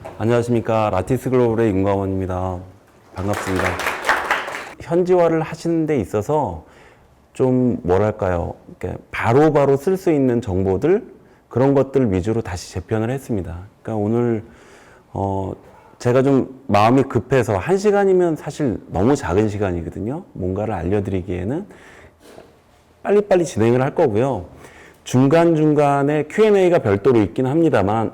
안녕하십니까. 라티스 글로벌의 윤광원입니다. 반갑습니다. 현지화를 하시는 데 있어서 좀 뭐랄까요. 바로바로 쓸 수 있는 정보들, 그런 것들 위주로 다시 재편을 했습니다. 그러니까 오늘 제가 좀 마음이 급해서 1시간이면 사실 너무 작은 시간이거든요. 뭔가를 알려드리기에는 빨리빨리 진행을 할 거고요. 중간중간에 Q&A가 별도로 있긴 합니다만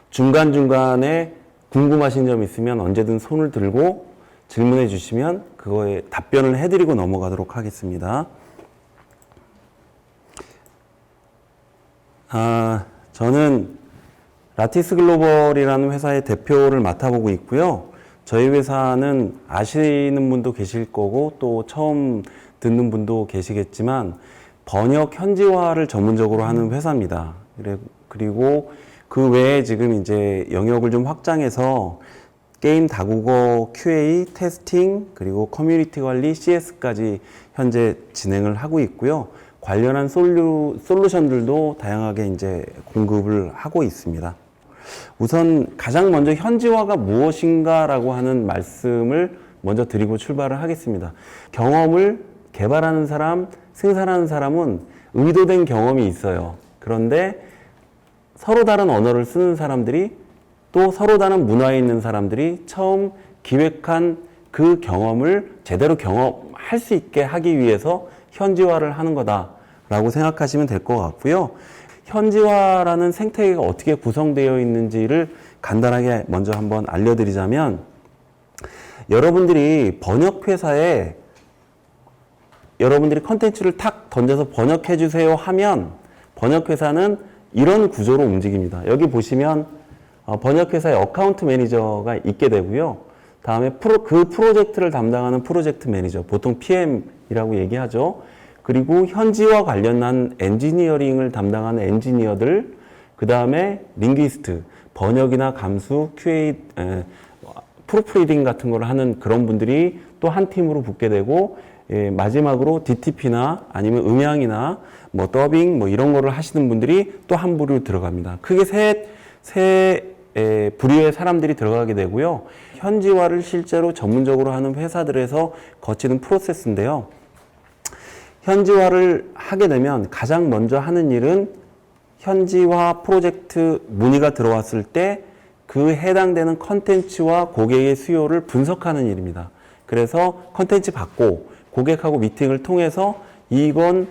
중간중간에 궁금하신 점 있으면 언제든 손을 들고 질문해 주시면 그거에 답변을 해드리고 넘어가도록 하겠습니다. 저는 라티스 글로벌이라는 회사의 대표를 맡아보고 있고요. 저희 회사는 아시는 분도 계실 거고 또 처음 듣는 분도 계시겠지만 번역 현지화를 전문적으로 하는 회사입니다. 그리고 그 외에 지금 이제 영역을 좀 확장해서 게임 다국어 QA, 테스팅, 그리고 커뮤니티 관리, CS까지 현재 진행을 하고 있고요. 관련한 솔루션들도 다양하게 이제 공급을 하고 있습니다. 우선 가장 먼저 현지화가 무엇인가라고 하는 말씀을 먼저 드리고 출발을 하겠습니다. 경험을 개발하는 사람, 생산하는 사람은 의도된 경험이 있어요. 그런데 서로 다른 언어를 쓰는 사람들이 또 서로 다른 문화에 있는 사람들이 처음 기획한 그 경험을 제대로 경험할 수 있게 하기 위해서 현지화를 하는 거다라고 생각하시면 될 것 같고요. 현지화라는 생태계가 어떻게 구성되어 있는지를 간단하게 먼저 한번 알려드리자면, 여러분들이 번역회사에 여러분들이 컨텐츠를 탁 던져서 번역해 주세요 하면 번역회사는 이런 구조로 움직입니다. 여기 보시면 번역회사의 어카운트 매니저가 있게 되고요. 다음에 그 프로젝트를 담당하는 프로젝트 매니저, 보통 PM이라고 얘기하죠. 그리고 현지화 관련한 엔지니어링을 담당하는 엔지니어들, 그 다음에 링귀스트, 번역이나 감수, QA, 프로프리딩 같은 걸 하는 그런 분들이 또 한 팀으로 붙게 되고, 마지막으로 DTP나 아니면 음향이나 뭐 더빙 뭐 이런 거를 하시는 분들이 또 한 부류 들어갑니다. 크게 세 부류의 사람들이 들어가게 되고요. 현지화를 실제로 전문적으로 하는 회사들에서 거치는 프로세스인데요. 현지화를 하게 되면 가장 먼저 하는 일은 현지화 프로젝트 문의가 들어왔을 때 그 해당되는 컨텐츠와 고객의 수요를 분석하는 일입니다. 그래서 컨텐츠 받고 고객하고 미팅을 통해서 이건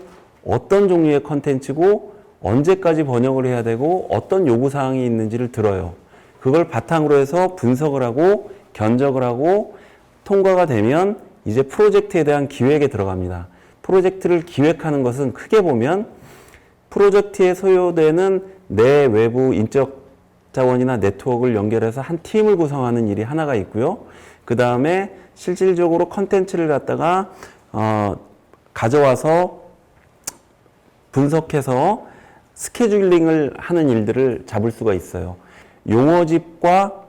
어떤 종류의 컨텐츠고 언제까지 번역을 해야 되고 어떤 요구사항이 있는지를 들어요. 그걸 바탕으로 해서 분석을 하고 견적을 하고 통과가 되면 이제 프로젝트에 대한 기획에 들어갑니다. 프로젝트를 기획하는 것은 크게 보면 프로젝트에 소요되는 내 외부 인적 자원이나 네트워크를 연결해서 한 팀을 구성하는 일이 하나가 있고요. 그 다음에 실질적으로 컨텐츠를 갖다가 가져와서 분석해서 스케줄링을 하는 일들을 잡을 수가 있어요. 용어집과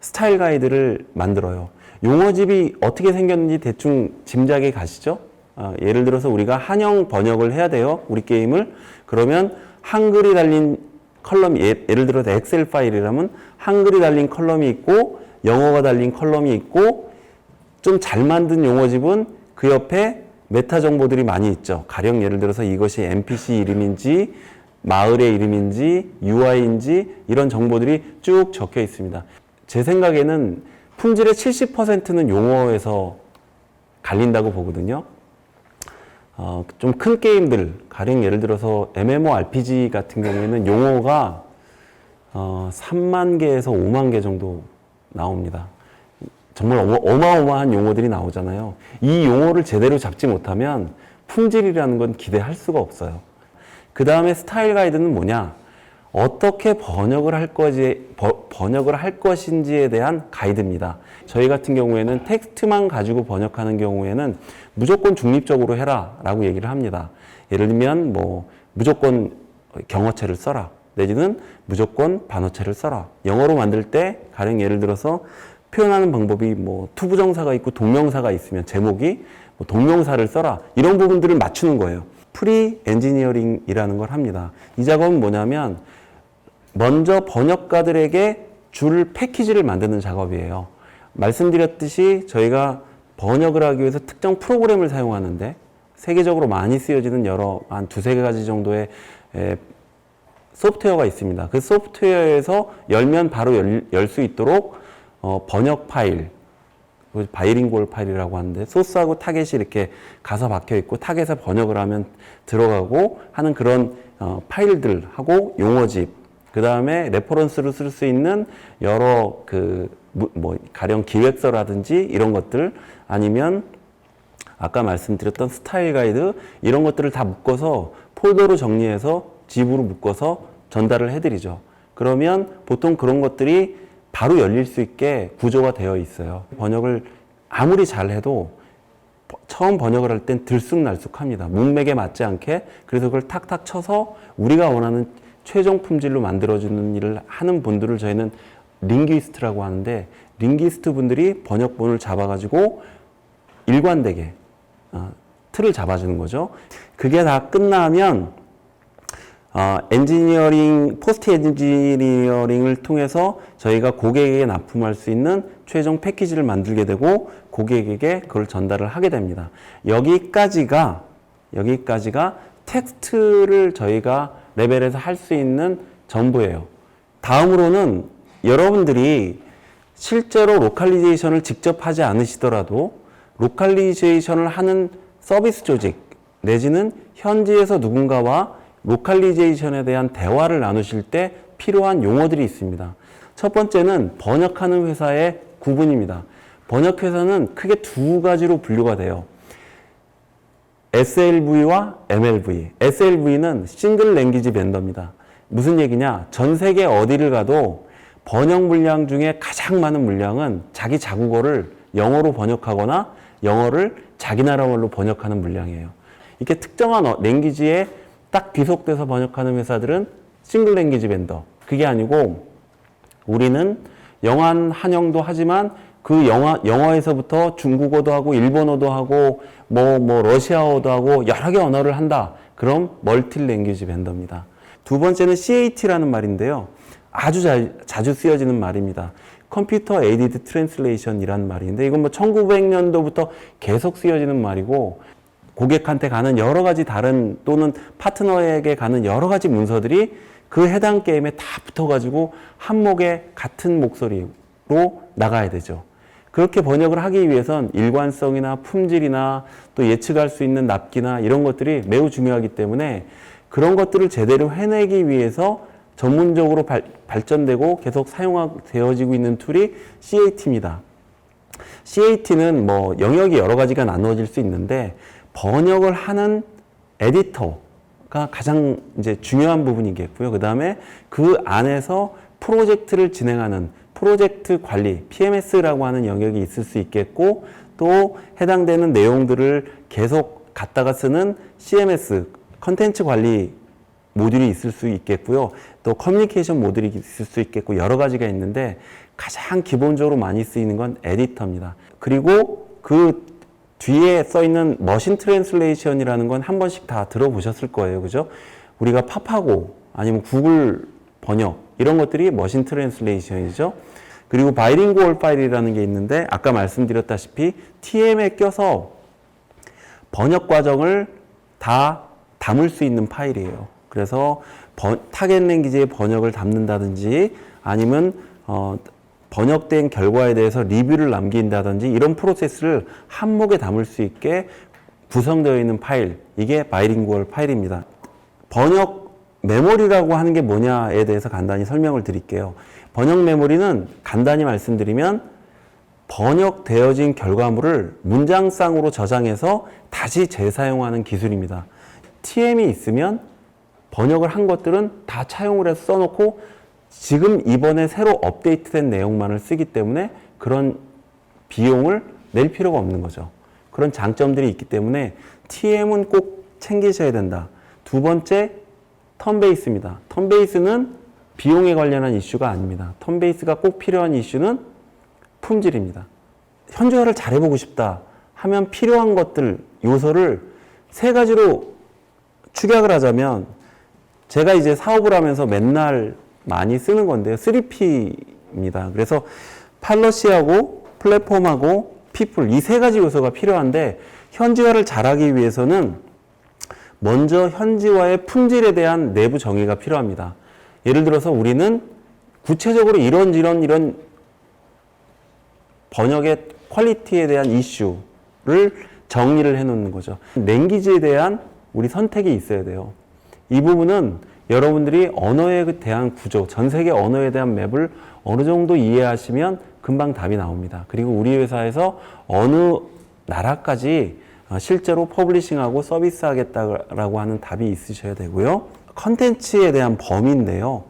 스타일 가이드를 만들어요. 용어집이 어떻게 생겼는지 대충 짐작이 가시죠? 예를 들어서 우리가 한영 번역을 해야 돼요. 우리 게임을. 그러면 한글이 달린 컬럼이, 예를 들어서 엑셀 파일이라면 한글이 달린 컬럼이 있고 영어가 달린 컬럼이 있고, 좀 잘 만든 용어집은 그 옆에 메타 정보들이 많이 있죠. 가령 예를 들어서 이것이 NPC 이름인지 마을의 이름인지 UI인지 이런 정보들이 쭉 적혀 있습니다. 제 생각에는 품질의 70%는 용어에서 갈린다고 보거든요. 좀 큰 게임들, 가령 예를 들어서 MMORPG 같은 경우에는 용어가 3만 개에서 5만 개 정도 나옵니다. 정말 어마어마한 용어들이 나오잖아요. 이 용어를 제대로 잡지 못하면 품질이라는 건 기대할 수가 없어요. 그 다음에 스타일 가이드는 뭐냐? 어떻게 번역을 할 것인지에 대한 가이드입니다. 저희 같은 경우에는 텍스트만 가지고 번역하는 경우에는 무조건 중립적으로 해라 라고 얘기를 합니다. 예를 들면 뭐 무조건 경어체를 써라, 내지는 무조건 반어체를 써라. 영어로 만들 때 가령 예를 들어서 표현하는 방법이 뭐 투부정사가 있고 동명사가 있으면 제목이 뭐 동명사를 써라, 이런 부분들을 맞추는 거예요. 프리 엔지니어링이라는 걸 합니다. 이 작업은 뭐냐면 먼저 번역가들에게 줄 패키지를 만드는 작업이에요. 말씀드렸듯이 저희가 번역을 하기 위해서 특정 프로그램을 사용하는데 세계적으로 많이 쓰여지는 한 두세 가지 정도의 소프트웨어가 있습니다. 그 소프트웨어에서 열면 바로 열 수 있도록 번역 파일, 바이링구얼 파일이라고 하는데 소스하고 타겟이 이렇게 가서 박혀 있고 타겟에 번역을 하면 들어가고 하는 그런 파일들하고 용어집, 그 다음에 레퍼런스로 쓸 수 있는 여러 가령 기획서라든지 이런 것들, 아니면 아까 말씀드렸던 스타일 가이드, 이런 것들을 다 묶어서 폴더로 정리해서 집으로 묶어서 전달을 해드리죠. 그러면 보통 그런 것들이 바로 열릴 수 있게 구조가 되어 있어요. 번역을 아무리 잘해도 처음 번역을 할 땐 들쑥날쑥합니다. 문맥에 맞지 않게. 그래서 그걸 탁탁 쳐서 우리가 원하는 최종 품질로 만들어주는 일을 하는 분들을 저희는 링귀스트라고 하는데, 링귀스트 분들이 번역본을 잡아가지고 일관되게 틀을 잡아주는 거죠. 그게 다 끝나면 포스트 엔지니어링을 통해서 저희가 고객에게 납품할 수 있는 최종 패키지를 만들게 되고 고객에게 그걸 전달을 하게 됩니다. 여기까지가 텍스트를 저희가 레벨에서 할 수 있는 전부예요. 다음으로는 여러분들이 실제로 로컬리제이션을 직접 하지 않으시더라도 로컬리제이션을 하는 서비스 조직 내지는 현지에서 누군가와 로컬리제이션에 대한 대화를 나누실 때 필요한 용어들이 있습니다. 첫 번째는 번역하는 회사의 구분입니다. 번역회사는 크게 두 가지로 분류가 돼요. SLV와 MLV. SLV는 싱글 랭귀지 벤더입니다. 무슨 얘기냐? 전 세계 어디를 가도 번역 물량 중에 가장 많은 물량은 자기 자국어를 영어로 번역하거나 영어를 자기 나라 말로 번역하는 물량이에요. 이렇게 특정한 랭귀지에 딱 귀속돼서 번역하는 회사들은 싱글 랭귀지 벤더. 그게 아니고 우리는 영한 한영도 하지만 그 영어에서부터 중국어도 하고 일본어도 하고 러시아어도 하고 여러 개 언어를 한다. 그럼 멀티 랭귀지 벤더입니다. 두 번째는 CAT라는 말인데요. 아주 자주 쓰여지는 말입니다. 컴퓨터 에이디드 트랜슬레이션이라는 말인데 이건 1900년도부터 계속 쓰여지는 말이고 고객한테 가는 여러 가지 다른 또는 파트너에게 가는 여러 가지 문서들이 그 해당 게임에 다 붙어가지고 한목의 같은 목소리로 나가야 되죠. 그렇게 번역을 하기 위해선 일관성이나 품질이나 또 예측할 수 있는 납기나 이런 것들이 매우 중요하기 때문에 그런 것들을 제대로 해내기 위해서 전문적으로 발전되고 계속 사용되어지고 있는 툴이 CAT입니다. CAT는 영역이 여러 가지가 나누어질 수 있는데 번역을 하는 에디터가 가장 이제 중요한 부분이겠고요. 그 다음에 그 안에서 프로젝트를 진행하는 프로젝트 관리, PMS라고 하는 영역이 있을 수 있겠고 또 해당되는 내용들을 계속 갖다가 쓰는 CMS, 컨텐츠 관리 모듈이 있을 수 있겠고요. 또 커뮤니케이션 모듈이 있을 수 있겠고 여러 가지가 있는데 가장 기본적으로 많이 쓰이는 건 에디터입니다. 그리고 그 뒤에 써 있는 머신 트랜슬레이션이라는 건 한 번씩 다 들어보셨을 거예요. 그죠? 우리가 팝하고 아니면 구글 번역 이런 것들이 머신 트랜슬레이션이죠. 그리고 바이링구얼 파일이라는 게 있는데 아까 말씀드렸다시피 TM에 껴서 번역 과정을 다 담을 수 있는 파일이에요. 그래서 타겟 랭귀지의 번역을 담는다든지 아니면 번역된 결과에 대해서 리뷰를 남긴다든지 이런 프로세스를 한목에 담을 수 있게 구성되어 있는 파일, 이게 바이링구얼 파일입니다. 번역 메모리라고 하는 게 뭐냐에 대해서 간단히 설명을 드릴게요. 번역 메모리는 간단히 말씀드리면 번역되어진 결과물을 문장상으로 저장해서 다시 재사용하는 기술입니다. TM이 있으면 번역을 한 것들은 다 차용을 해서 써놓고 지금 이번에 새로 업데이트된 내용만을 쓰기 때문에 그런 비용을 낼 필요가 없는 거죠. 그런 장점들이 있기 때문에 TM은 꼭 챙기셔야 된다. 두 번째, 턴베이스입니다. 턴베이스는 비용에 관련한 이슈가 아닙니다. 턴베이스가 꼭 필요한 이슈는 품질입니다. 현지화를 잘해보고 싶다 하면 필요한 것들, 요소를 세 가지로 축약을 하자면 제가 이제 사업을 하면서 맨날 많이 쓰는 건데요. 3P 필요합니다. 그래서 팔러시하고 플랫폼하고 피플 이 세 가지 요소가 필요한데 현지화를 잘하기 위해서는 먼저 현지화의 품질에 대한 내부 정의가 필요합니다. 예를 들어서 우리는 구체적으로 이런 번역의 퀄리티에 대한 이슈를 정리를 해놓는 거죠. 랭귀지에 대한 우리 선택이 있어야 돼요. 이 부분은 여러분들이 언어에 대한 구조, 전 세계 언어에 대한 맵을 어느 정도 이해하시면 금방 답이 나옵니다. 그리고 우리 회사에서 어느 나라까지 실제로 퍼블리싱하고 서비스하겠다라고 하는 답이 있으셔야 되고요. 컨텐츠에 대한 범위인데요.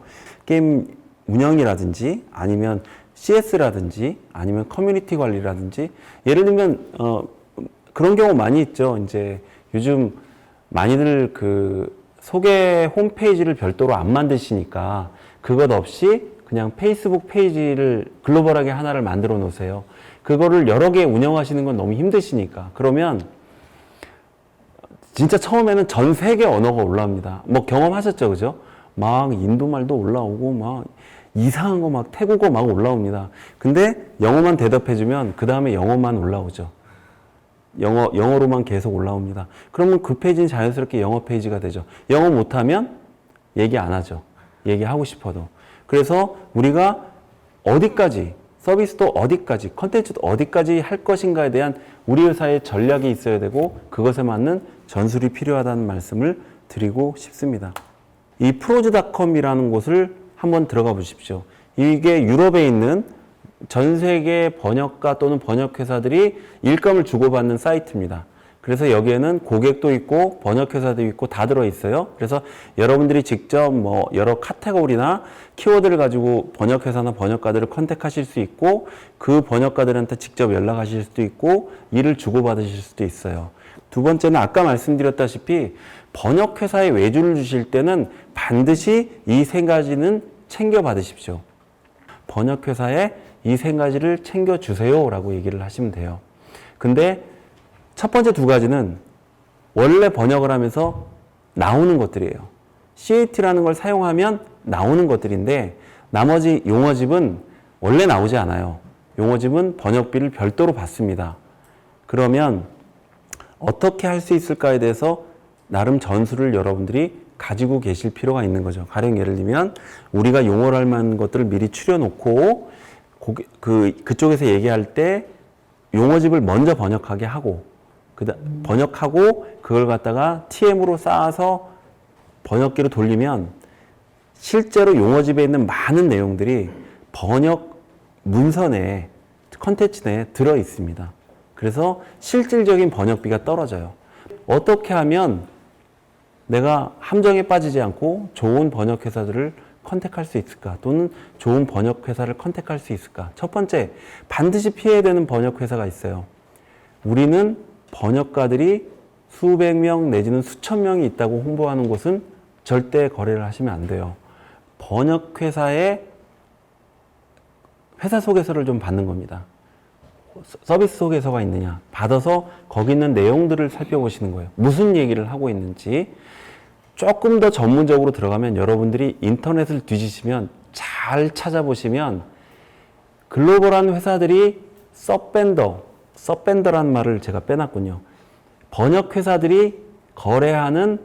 게임 운영이라든지 아니면 CS라든지 아니면 커뮤니티 관리라든지 예를 들면 그런 경우 많이 있죠. 이제 요즘 많이들 그 소개 홈페이지를 별도로 안 만드시니까 그것 없이 그냥 페이스북 페이지를 글로벌하게 하나를 만들어 놓으세요. 그거를 여러 개 운영하시는 건 너무 힘드시니까. 그러면 진짜 처음에는 전 세계 언어가 올라옵니다. 뭐 경험하셨죠, 그죠? 막 인도말도 올라오고 막 이상한 거 막 태국어 막 올라옵니다. 근데 영어만 대답해주면 그 다음에 영어만 올라오죠. 영어로만 계속 올라옵니다. 그러면 그 페이지는 자연스럽게 영어 페이지가 되죠. 영어 못하면 얘기 안 하죠. 얘기하고 싶어도. 그래서 우리가 어디까지, 서비스도 어디까지, 컨텐츠도 어디까지 할 것인가에 대한 우리 회사의 전략이 있어야 되고 그것에 맞는 전술이 필요하다는 말씀을 드리고 싶습니다. 이 프로즈닷컴이라는 곳을 한번 들어가 보십시오. 이게 유럽에 있는 전 세계 번역가 또는 번역회사들이 일감을 주고받는 사이트입니다. 그래서 여기에는 고객도 있고 번역회사도 있고 다 들어있어요. 그래서 여러분들이 직접 뭐 여러 카테고리나 키워드를 가지고 번역회사나 번역가들을 컨택하실 수 있고 그 번역가들한테 직접 연락하실 수도 있고 일을 주고받으실 수도 있어요. 두 번째는 아까 말씀드렸다시피 번역회사에 외주를 주실 때는 반드시 이 세 가지는 챙겨 받으십시오. 번역회사에 이 세 가지를 챙겨주세요 라고 얘기를 하시면 돼요. 근데 첫 번째 두 가지는 원래 번역을 하면서 나오는 것들이에요. CAT라는 걸 사용하면 나오는 것들인데 나머지 용어집은 원래 나오지 않아요. 용어집은 번역비를 별도로 받습니다. 그러면 어떻게 할 수 있을까에 대해서 나름 전술을 여러분들이 가지고 계실 필요가 있는 거죠. 가령 예를 들면 우리가 용어를 할 만한 것들을 미리 추려놓고 그쪽에서 얘기할 때 용어집을 먼저 번역하게 하고 번역하고 그걸 갖다가 TM으로 쌓아서 번역기로 돌리면 실제로 용어집에 있는 많은 내용들이 번역 문서 내에 컨텐츠 내에 들어 있습니다. 그래서 실질적인 번역비가 떨어져요. 어떻게 하면 내가 함정에 빠지지 않고 좋은 번역회사들을 컨택할 수 있을까? 또는 좋은 번역회사를 컨택할 수 있을까? 첫 번째, 반드시 피해야 되는 번역회사가 있어요. 우리는 번역가들이 수백 명 내지는 수천 명이 있다고 홍보하는 곳은 절대 거래를 하시면 안 돼요. 번역회사의 회사 소개서를 좀 받는 겁니다. 서비스 소개서가 있느냐 받아서 거기 있는 내용들을 살펴보시는 거예요. 무슨 얘기를 하고 있는지. 조금 더 전문적으로 들어가면 여러분들이 인터넷을 뒤지시면 잘 찾아보시면 글로벌한 회사들이 서밴더란 말을 제가 빼놨군요. 번역회사들이 거래하는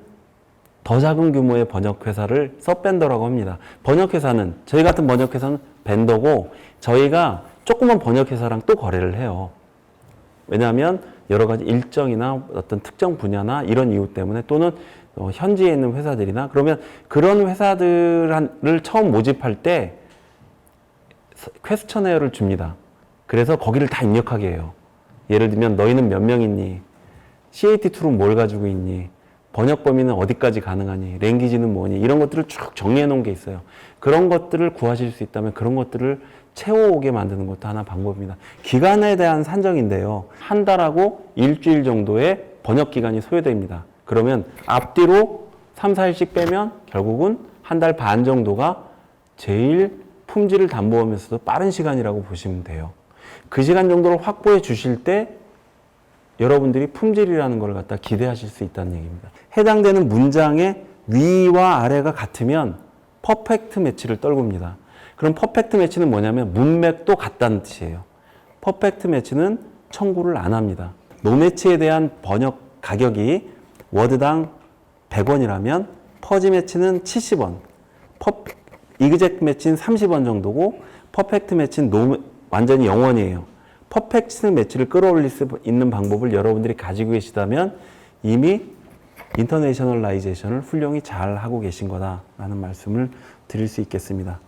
더 작은 규모의 번역회사를 서밴더라고 합니다. 번역회사는, 저희 같은 번역회사는 벤더고 저희가 조그만 번역회사랑 또 거래를 해요. 왜냐하면 여러 가지 일정이나 어떤 특정 분야나 이런 이유 때문에 또는 현지에 있는 회사들이나 그러면 그런 회사들을 처음 모집할 때 퀘스처네어를 줍니다. 그래서 거기를 다 입력하게 해요. 예를 들면 너희는 몇 명 있니? CAT 툴은 뭘 가지고 있니? 번역 범위는 어디까지 가능하니? 랭귀지는 뭐니? 이런 것들을 쭉 정리해 놓은 게 있어요. 그런 것들을 구하실 수 있다면 그런 것들을 채워오게 만드는 것도 하나 방법입니다. 기간에 대한 산정인데요. 한 달하고 일주일 정도의 번역 기간이 소요됩니다. 그러면 앞뒤로 3, 4일씩 빼면 결국은 한 달 반 정도가 제일 품질을 담보하면서도 빠른 시간이라고 보시면 돼요. 그 시간 정도를 확보해 주실 때 여러분들이 품질이라는 걸 갖다 기대하실 수 있다는 얘기입니다. 해당되는 문장의 위와 아래가 같으면 퍼펙트 매치를 떨굽니다. 그럼 퍼펙트 매치는 뭐냐면 문맥도 같다는 뜻이에요. 퍼펙트 매치는 청구를 안 합니다. 노매치에 대한 번역 가격이 워드당 100원이라면 퍼지 매치는 70원, 이그젝트 매치는 30원 정도고 퍼펙트 매치는 완전히 0원이에요. 퍼펙트 매치를 끌어올릴 수 있는 방법을 여러분들이 가지고 계시다면 이미 인터내셔널라이제이션을 훌륭히 잘 하고 계신 거다라는 말씀을 드릴 수 있겠습니다.